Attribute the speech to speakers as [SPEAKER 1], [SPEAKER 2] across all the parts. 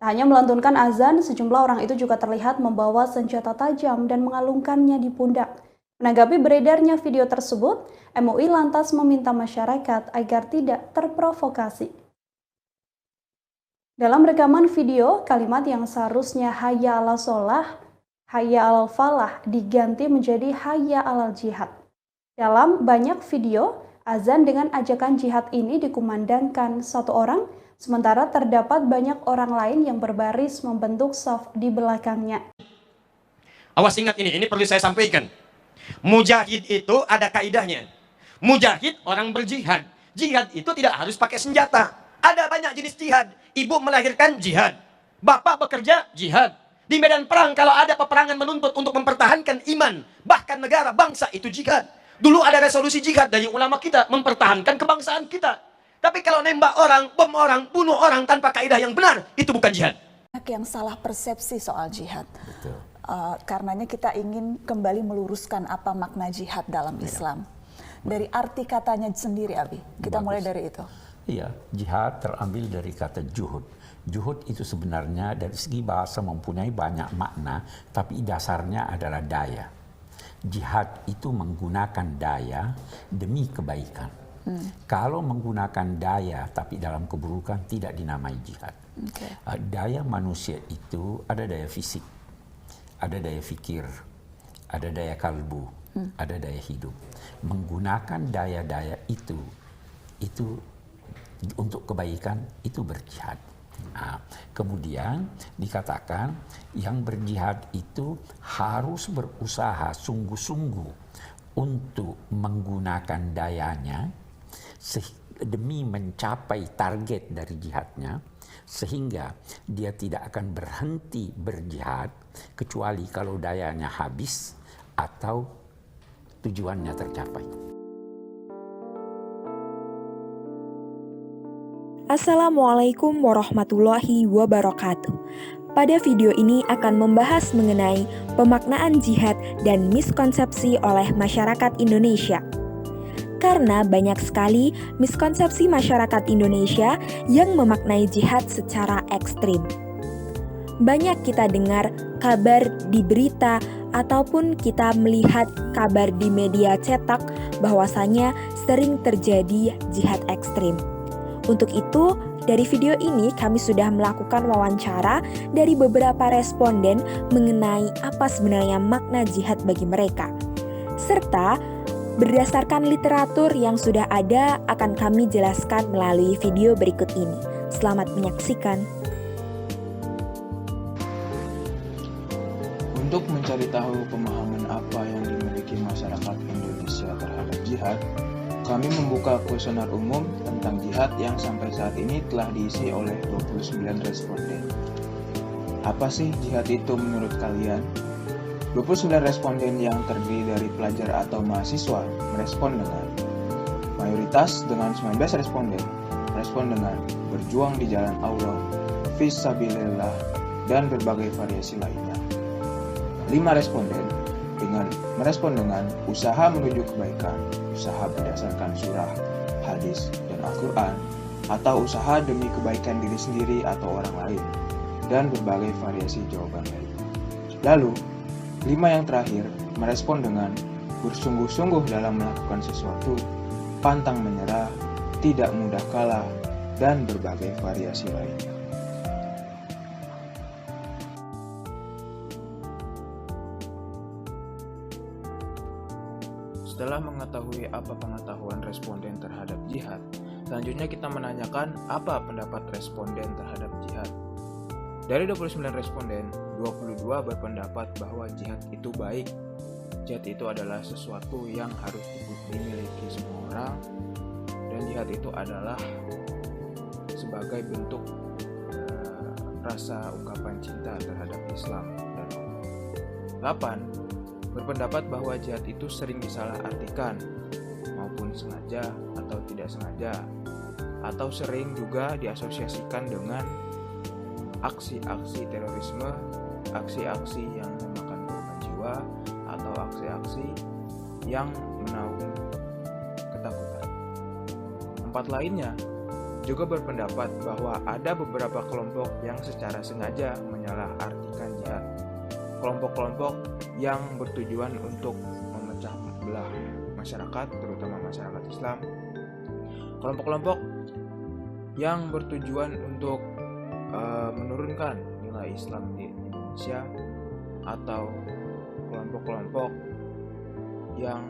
[SPEAKER 1] Tak hanya melantunkan azan, sejumlah orang itu juga terlihat membawa senjata tajam dan mengalungkannya di pundak. Menanggapi beredarnya video tersebut, MUI lantas meminta masyarakat agar tidak terprovokasi. Dalam rekaman video, kalimat yang seharusnya hayya 'alas shalah, hayya 'alal falah diganti menjadi hayya 'alal jihad. Dalam banyak video, azan dengan ajakan jihad ini dikumandangkan satu orang, sementara terdapat banyak orang lain yang berbaris membentuk saf di belakangnya.
[SPEAKER 2] Awas ingat ini perlu saya sampaikan. Mujahid itu ada kaidahnya. Mujahid orang berjihad. Jihad itu tidak harus pakai senjata. Ada banyak jenis jihad. Ibu melahirkan jihad. Bapak bekerja jihad. Di medan perang kalau ada peperangan menuntut untuk mempertahankan iman, bahkan negara, bangsa, itu jihad. Dulu ada resolusi jihad dari ulama kita mempertahankan kebangsaan kita. Tapi kalau nembak orang, bom orang, bunuh orang tanpa kaidah yang benar, itu bukan jihad.
[SPEAKER 3] Yang salah persepsi soal jihad.
[SPEAKER 4] Betul.
[SPEAKER 3] Karenanya kita ingin kembali meluruskan apa makna jihad dalam Islam. Dari arti katanya sendiri, Abi. Kita mulai dari itu.
[SPEAKER 4] Iya, jihad terambil dari kata juhud. Juhud itu sebenarnya dari segi bahasa mempunyai banyak makna, tapi dasarnya adalah daya. Jihad itu menggunakan daya demi kebaikan. Kalau menggunakan daya tapi dalam keburukan tidak dinamai jihad. Daya manusia itu ada daya fisik, ada daya fikir, ada daya kalbu, ada daya hidup. Menggunakan daya-daya itu untuk kebaikan itu berjihad. Nah, kemudian dikatakan yang berjihad itu harus berusaha sungguh-sungguh untuk menggunakan dayanya demi mencapai target dari jihadnya, sehingga dia tidak akan berhenti berjihad kecuali kalau dayanya habis atau tujuannya tercapai.
[SPEAKER 5] Assalamualaikum warahmatullahi wabarakatuh. Pada video ini akan membahas mengenai pemaknaan jihad dan miskonsepsi oleh masyarakat Indonesia. Karena banyak sekali miskonsepsi masyarakat Indonesia yang memaknai jihad secara ekstrim. Banyak kita dengar kabar di berita ataupun kita melihat kabar di media cetak bahwasanya sering terjadi jihad ekstrim. Untuk itu, dari video ini kami sudah melakukan wawancara dari beberapa responden mengenai apa sebenarnya makna jihad bagi mereka. Serta berdasarkan literatur yang sudah ada akan kami jelaskan melalui video berikut ini. Selamat menyaksikan.
[SPEAKER 6] Untuk mencari tahu pemahaman apa yang dimiliki masyarakat Indonesia terhadap jihad, kami membuka kuesioner umum tentang jihad yang sampai saat ini telah diisi oleh 29 responden. Apa sih jihad itu menurut kalian? 29 responden yang terdiri dari pelajar atau mahasiswa merespon dengan mayoritas dengan 19 responden merespon dengan berjuang di jalan Allah, fisabilillah, dan berbagai variasi lainnya. 5 responden merespon dengan usaha menuju kebaikan, usaha berdasarkan surah, hadis, dan Al-Quran, atau usaha demi kebaikan diri sendiri atau orang lain, dan berbagai variasi jawaban lainnya. Lalu, 5 yang terakhir merespon dengan bersungguh-sungguh dalam melakukan sesuatu, pantang menyerah, tidak mudah kalah, dan berbagai variasi lainnya. Setelah mengetahui apa pengetahuan responden terhadap jihad, selanjutnya kita menanyakan apa pendapat responden terhadap jihad. Dari 29 responden, 22 berpendapat bahwa jihad itu baik. Jihad itu adalah sesuatu yang harus dimiliki semua orang, dan jihad itu adalah sebagai bentuk rasa ungkapan cinta terhadap Islam dan Allah. 8 berpendapat bahwa jihad itu sering disalahartikan, maupun sengaja atau tidak sengaja, atau sering juga diasosiasikan dengan aksi-aksi terorisme, aksi-aksi yang memakan korban jiwa, atau aksi-aksi yang menaung ketakutan. 4 lainnya juga berpendapat bahwa ada beberapa kelompok yang secara sengaja menyalahartikan jihad. Kelompok-kelompok yang bertujuan untuk memecah belah masyarakat, terutama masyarakat Islam. Kelompok-kelompok yang bertujuan untuk menurunkan nilai Islam di Indonesia, atau kelompok-kelompok yang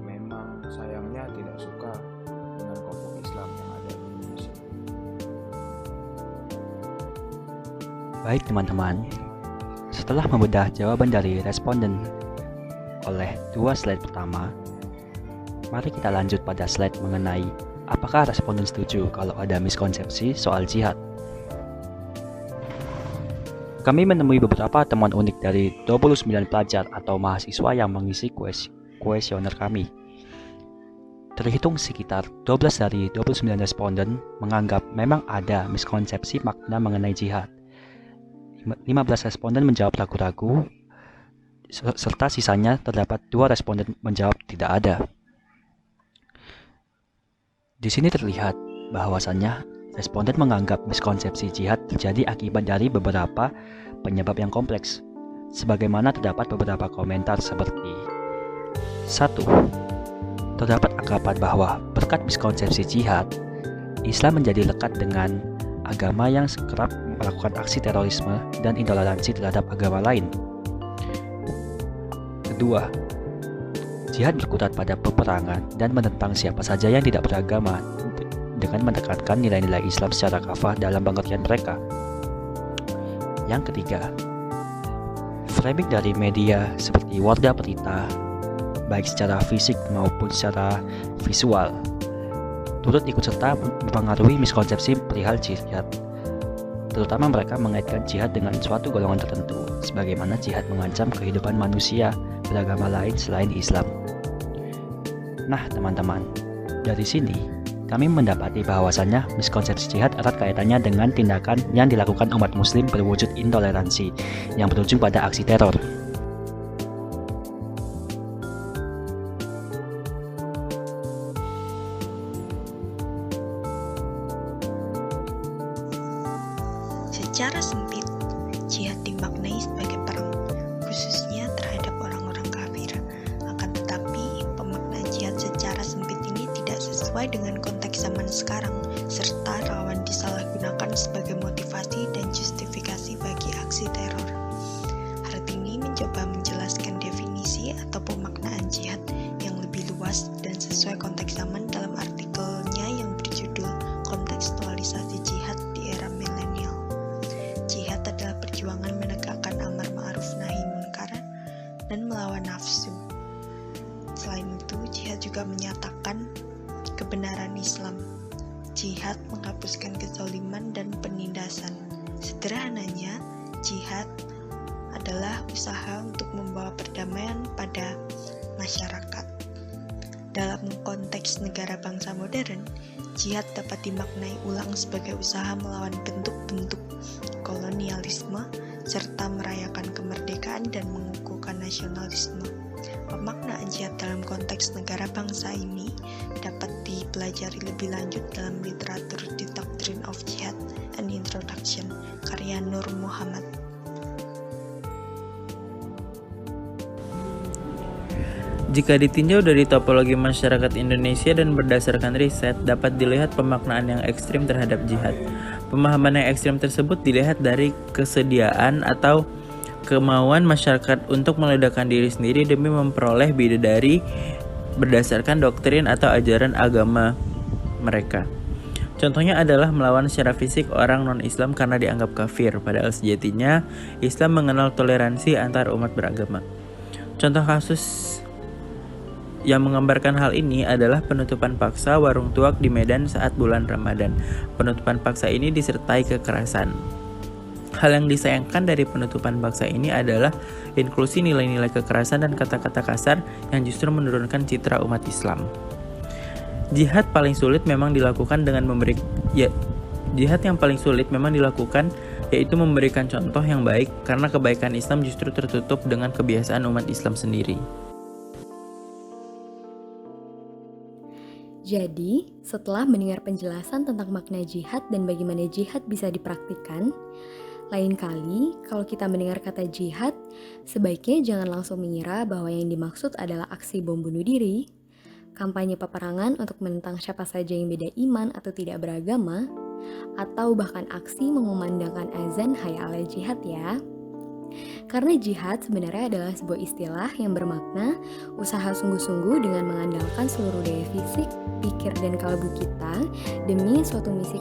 [SPEAKER 6] memang sayangnya tidak suka dengan kelompok Islam yang ada di Indonesia.
[SPEAKER 7] Baik teman-teman, setelah membedah jawaban dari responden oleh 2 slide pertama, mari kita lanjut pada slide mengenai apakah responden setuju kalau ada miskonsepsi soal jihad. Kami menemui beberapa temuan unik dari 29 pelajar atau mahasiswa yang mengisi kuesioner kami. Terhitung sekitar 12 dari 29 responden menganggap memang ada miskonsepsi makna mengenai jihad. 15 responden menjawab ragu-ragu, serta sisanya terdapat 2 responden menjawab tidak ada. Di sini terlihat bahwasannya responden menganggap miskonsepsi jihad terjadi akibat dari beberapa penyebab yang kompleks, sebagaimana terdapat beberapa komentar seperti 1. Terdapat anggapan bahwa berkat miskonsepsi jihad, Islam menjadi lekat dengan agama yang kerap melakukan aksi terorisme dan intoleransi terhadap agama lain. 2. Jihad berkutat pada peperangan dan menentang siapa saja yang tidak beragama dengan menekankan nilai-nilai Islam secara kafah dalam pengertian mereka. Yang ketiga, framing dari media seperti Wardah Berita, baik secara fisik maupun secara visual, turut ikut serta mempengaruhi miskonsepsi perihal jihad. Terutama mereka mengaitkan jihad dengan suatu golongan tertentu, sebagaimana jihad mengancam kehidupan manusia beragama lain selain Islam. Nah teman-teman, dari sini kami mendapati bahwasannya miskonsepsi jihad erat kaitannya dengan tindakan yang dilakukan umat muslim berwujud intoleransi yang berujung pada aksi teror.
[SPEAKER 8] Secara sempit, jihad dimaknai sebagai perang, khususnya terhadap orang-orang kafir. Akan tetapi, pemaknaan jihad secara sempit ini tidak sesuai dengan konteks zaman sekarang, serta rawan disalahgunakan sebagai motivasi dan justifikasi bagi aksi teror. Hartini mencoba menjelaskan definisi atau pemaknaan jihad yang lebih luas dan sesuai konteks zaman dalam artikelnya yang berjudul Kontekstualisasi Jihad di Era Milenial. Jihad adalah perjuangan menegakkan amar ma'ruf nahi munkar dan melawan nafsu. Selain itu, jihad juga menyatakan kebenaran Islam. Jihad menghapuskan kezaliman dan penindasan. Sederhananya, jihad adalah usaha untuk membawa perdamaian pada masyarakat. Dalam konteks negara bangsa modern, jihad dapat dimaknai ulang sebagai usaha melawan bentuk-bentuk kolonialisme serta merayakan kemerdekaan dan mengukuhkan nasionalisme. Pemaknaan jihad dalam konteks negara bangsa ini dapat dipelajari lebih lanjut dalam literatur The Doctrine of Jihad and Introduction karya Nur Muhammad.
[SPEAKER 9] Jika ditinjau dari topologi masyarakat Indonesia dan berdasarkan riset, dapat dilihat pemaknaan yang ekstrim terhadap jihad. Pemahaman yang ekstrim tersebut dilihat dari kesediaan atau kemauan masyarakat untuk meledakkan diri sendiri demi memperoleh bidadari berdasarkan doktrin atau ajaran agama mereka. Contohnya adalah melawan secara fisik orang non-Islam karena dianggap kafir, padahal sejatinya Islam mengenal toleransi antar umat beragama. Contoh kasus yang menggambarkan hal ini adalah penutupan paksa warung tuak di Medan saat bulan Ramadan. Penutupan paksa ini disertai kekerasan. Hal yang disayangkan dari penutupan paksa ini adalah inklusi nilai-nilai kekerasan dan kata-kata kasar yang justru menurunkan citra umat Islam. Jihad paling sulit memang dilakukan dengan jihad yang paling sulit memang dilakukan yaitu memberikan contoh yang baik, karena kebaikan Islam justru tertutup dengan kebiasaan umat Islam sendiri.
[SPEAKER 10] Jadi, setelah mendengar penjelasan tentang makna jihad dan bagaimana jihad bisa dipraktikkan, lain kali kalau kita mendengar kata jihad, sebaiknya jangan langsung mengira bahwa yang dimaksud adalah aksi bom bunuh diri, kampanye peperangan untuk menentang siapa saja yang beda iman atau tidak beragama, atau bahkan aksi mengumandangkan azan hayya 'alal jihad ya. Karena jihad sebenarnya adalah sebuah istilah yang bermakna usaha sungguh-sungguh dengan mengandalkan seluruh daya fisik, pikir, dan kalbu kita demi suatu misi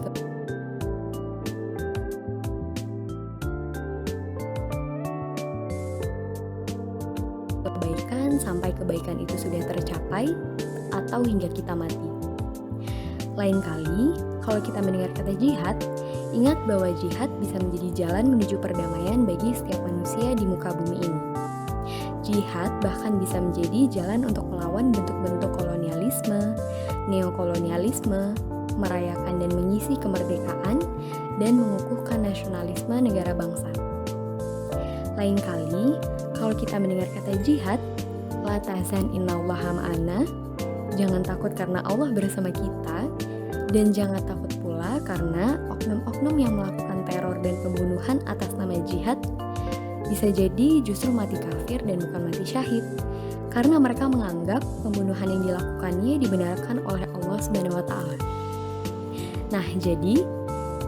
[SPEAKER 10] kebaikan sampai kebaikan itu sudah tercapai atau hingga kita mati. Lain kali, kalau kita mendengar kata jihad, ingat bahwa jihad bisa menjadi jalan menuju perdamaian bagi setiap manusia di muka bumi ini. Jihad bahkan bisa menjadi jalan untuk melawan bentuk-bentuk kolonialisme, neokolonialisme, merayakan dan mengisi kemerdekaan, dan mengukuhkan nasionalisme negara bangsa. Lain kali, kalau kita mendengar kata jihad, la tahzan innallaha ma'ana, jangan takut karena Allah bersama kita, dan jangan takut pula karena oknum-oknum yang melakukan teror dan pembunuhan atas nama jihad bisa jadi justru mati kafir dan bukan mati syahid, karena mereka menganggap pembunuhan yang dilakukannya dibenarkan oleh Allah Subhanahu wa Ta'ala. Nah, jadi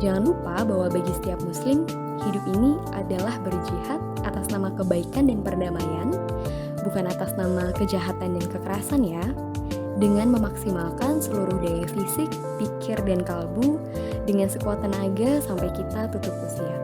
[SPEAKER 10] jangan lupa bahwa bagi setiap muslim, hidup ini adalah berjihad atas nama kebaikan dan perdamaian, bukan atas nama kejahatan dan kekerasan ya, dengan memaksimalkan seluruh daya fisik, pikir, dan kalbu dengan sekuat tenaga sampai kita tutup usia.